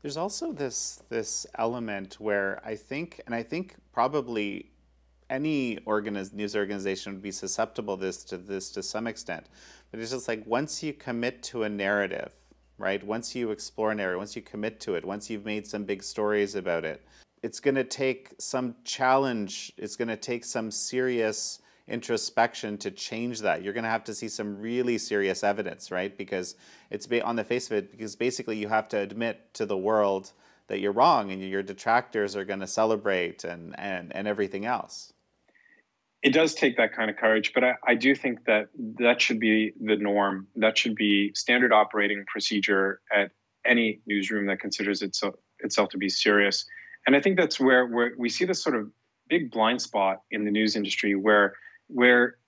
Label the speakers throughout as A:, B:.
A: There's also this element where I think probably any news organization would be susceptible to this to some extent. But it's just like once you commit to a narrative, right? Once you explore a narrative, once you commit to it, once you've made some big stories about it, it's going to take some challenge. It's going to take some serious introspection to change that. You're going to have to see some really serious evidence, right? Because on the face of it, because basically you have to admit to the world that you're wrong and your detractors are going to celebrate and everything else.
B: It does take that kind of courage, but I do think that that should be the norm. That should be standard operating procedure at any newsroom that considers itself to be serious. And I think that's where we see this sort of big blind spot in the news industry where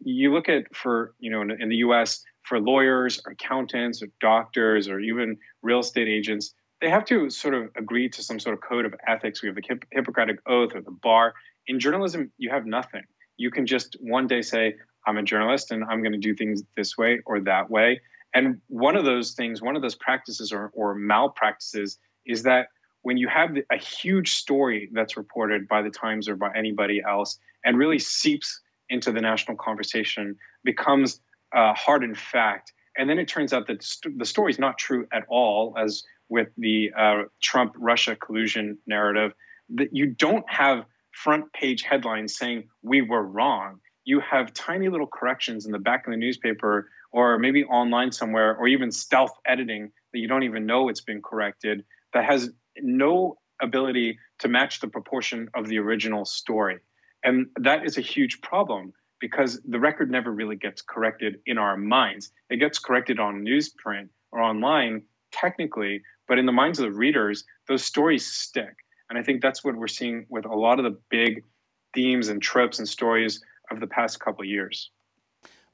B: you look at for, in the US, for lawyers, or accountants, or doctors, or even real estate agents, they have to sort of agree to some sort of code of ethics. We have the Hippocratic Oath or the bar. In journalism, you have nothing. You can just one day say, I'm a journalist and I'm going to do things this way or that way. And one of those things, one of those practices or malpractices is that when you have a huge story that's reported by the Times or by anybody else and really seeps into the national conversation, becomes hard and fact, and then it turns out that the story is not true at all, as with the Trump-Russia collusion narrative, that you don't have front page headlines saying we were wrong. You have tiny little corrections in the back of the newspaper or maybe online somewhere, or even stealth editing that you don't even know it's been corrected, that has no ability to match the proportion of the original story. And that is a huge problem because the record never really gets corrected in our minds. It gets corrected on newsprint or online, technically, but in the minds of the readers, those stories stick. And I think that's what we're seeing with a lot of the big themes and tropes and stories of the past couple of years.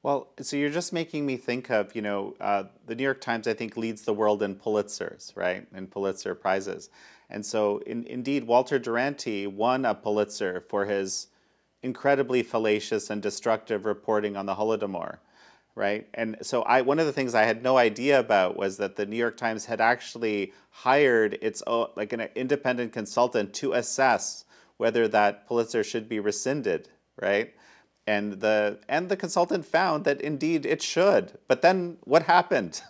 A: Well, so you're just making me think of, the New York Times, I think, leads the world in Pulitzers, right? In Pulitzer Prizes. And so, indeed, Walter Duranty won a Pulitzer for his incredibly fallacious and destructive reporting on the Holodomor, right? And so, one of the things I had no idea about was that the New York Times had actually hired its own, like an independent consultant to assess whether that Pulitzer should be rescinded, right? And the consultant found that indeed it should. But then what happened?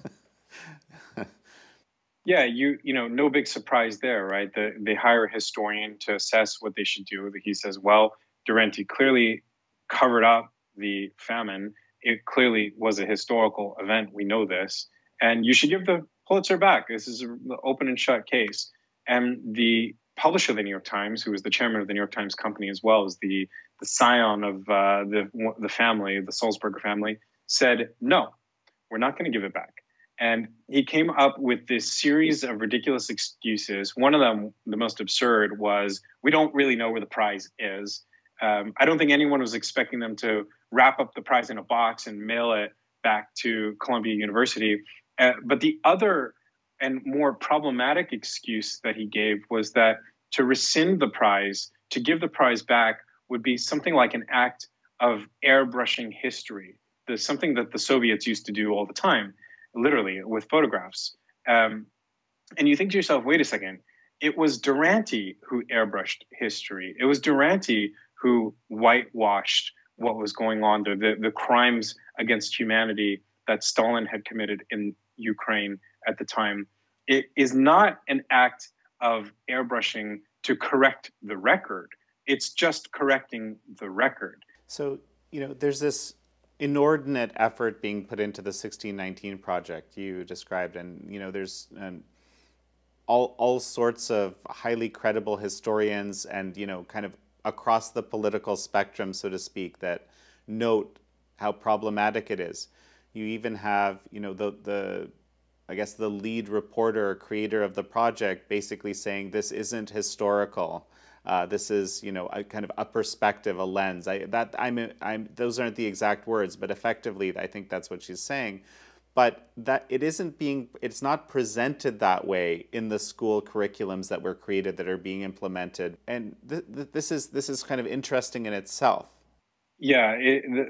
B: Yeah, no big surprise there, right? They hire a historian to assess what they should do. He says, well, Durante clearly covered up the famine. It clearly was a historical event. We know this. And you should give the Pulitzer back. This is an open and shut case. And the publisher of the New York Times, who was the chairman of the New York Times Company as well as the scion of the family, the Sulzberger family, said, no, we're not going to give it back. And he came up with this series of ridiculous excuses. One of them, the most absurd, was we don't really know where the prize is. I don't think anyone was expecting them to wrap up the prize in a box and mail it back to Columbia University. But the other and more problematic excuse that he gave was that to rescind the prize, to give the prize back, would be something like an act of airbrushing history. There's something that the Soviets used to do all the time, literally with photographs. And you think to yourself, wait a second, it was Durante who airbrushed history. It was Durante who whitewashed what was going on there, the crimes against humanity that Stalin had committed in Ukraine at the time. It is not an act of airbrushing to correct the record. It's just correcting the record.
A: So, there's this inordinate effort being put into the 1619 project you described, and there's all sorts of highly credible historians and kind of across the political spectrum, so to speak, that note how problematic it is. You even have the I guess the lead reporter or creator of the project basically saying this isn't historical. This is, a kind of a perspective, a lens. Those aren't the exact words, but effectively, I think that's what she's saying. But that it's not presented that way in the school curriculums that were created that are being implemented. And this is kind of interesting in itself.
B: Yeah,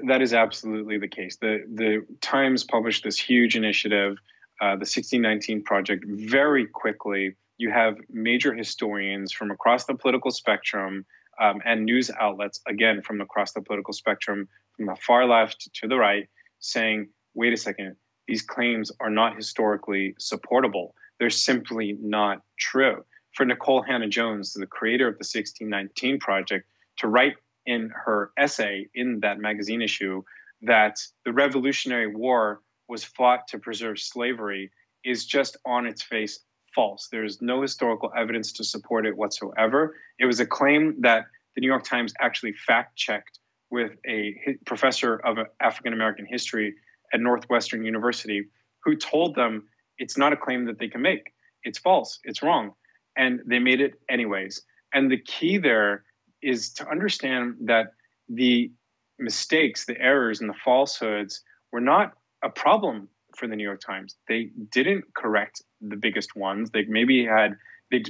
B: that is absolutely the case. The Times published this huge initiative, the 1619 Project, very quickly, you have major historians from across the political spectrum, and news outlets, again, from across the political spectrum, from the far left to the right, saying, wait a second, these claims are not historically supportable. They're simply not true. For Nikole Hannah-Jones, the creator of the 1619 Project, to write in her essay in that magazine issue that the Revolutionary War was fought to preserve slavery is just on its face false. There is no historical evidence to support it whatsoever. It was a claim that the New York Times actually fact-checked with a professor of African American history at Northwestern University, who told them it's not a claim that they can make. It's false. It's wrong. And they made it anyways. And the key there is to understand that the mistakes, the errors, and the falsehoods were not a problem for the New York Times. They didn't correct the biggest ones. They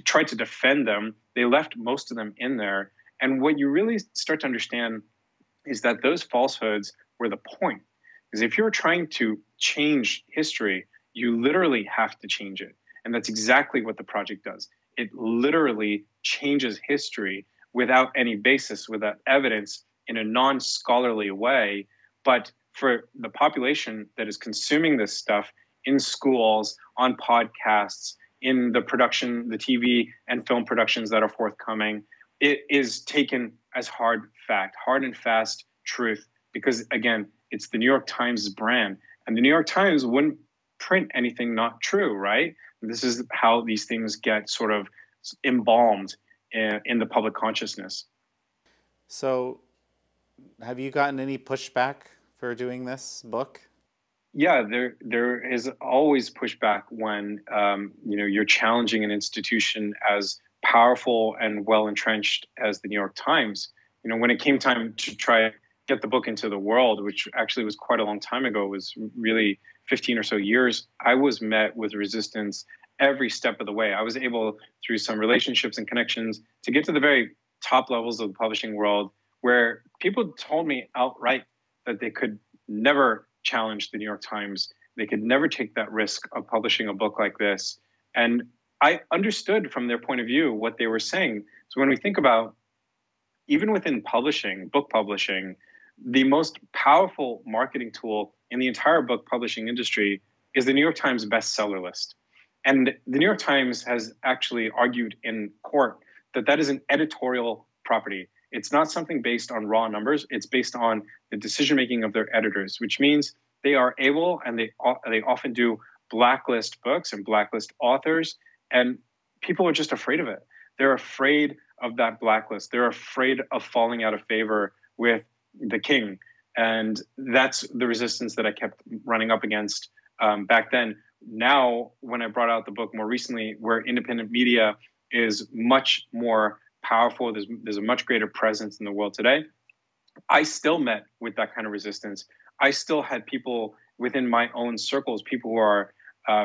B: tried to defend them. They left most of them in there. And what you really start to understand is that those falsehoods were the point. Because if you're trying to change history, you literally have to change it. And that's exactly what the project does. It literally changes history without any basis, without evidence, in a non-scholarly way. But for the population that is consuming this stuff in schools, on podcasts, in the production, the TV and film productions that are forthcoming, it is taken as hard fact, hard and fast truth, because again, it's the New York Times brand. And the New York Times wouldn't print anything not true, right? This is how these things get sort of embalmed in the public consciousness.
A: So have you gotten any pushback for doing this book?
B: Yeah, there is always pushback when you're challenging an institution as powerful and well entrenched as the New York Times. When it came time to try get the book into the world, which actually was quite a long time ago, was really 15 or so years, I was met with resistance every step of the way. I was able, through some relationships and connections, to get to the very top levels of the publishing world, where people told me outright that they could never challenge the New York Times. They could never take that risk of publishing a book like this. And I understood from their point of view what they were saying. So when we think about, even within publishing, book publishing, the most powerful marketing tool in the entire book publishing industry is the New York Times bestseller list. And the New York Times has actually argued in court that that is an editorial property. It's not something based on raw numbers. It's based on the decision-making of their editors, which means they are able, and they often do, blacklist books and blacklist authors, and people are just afraid of it. They're afraid of that blacklist. They're afraid of falling out of favor with the king. And that's the resistance that I kept running up against back then. Now, when I brought out the book more recently, where independent media is much more powerful, there's a much greater presence in the world today, I still met with that kind of resistance. I still had people within my own circles, people who are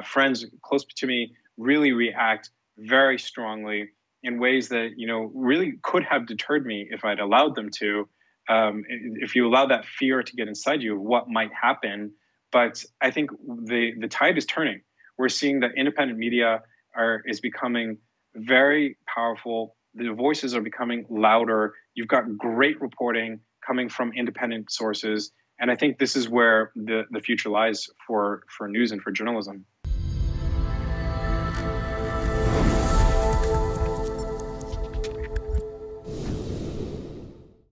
B: friends close to me, really react very strongly in ways that, really could have deterred me if I'd allowed them to. If you allow that fear to get inside you, what might happen. But I think the tide is turning. We're seeing that independent media is becoming very powerful. The voices are becoming louder. You've got great reporting coming from independent sources. And I think this is where the future lies for news and for journalism.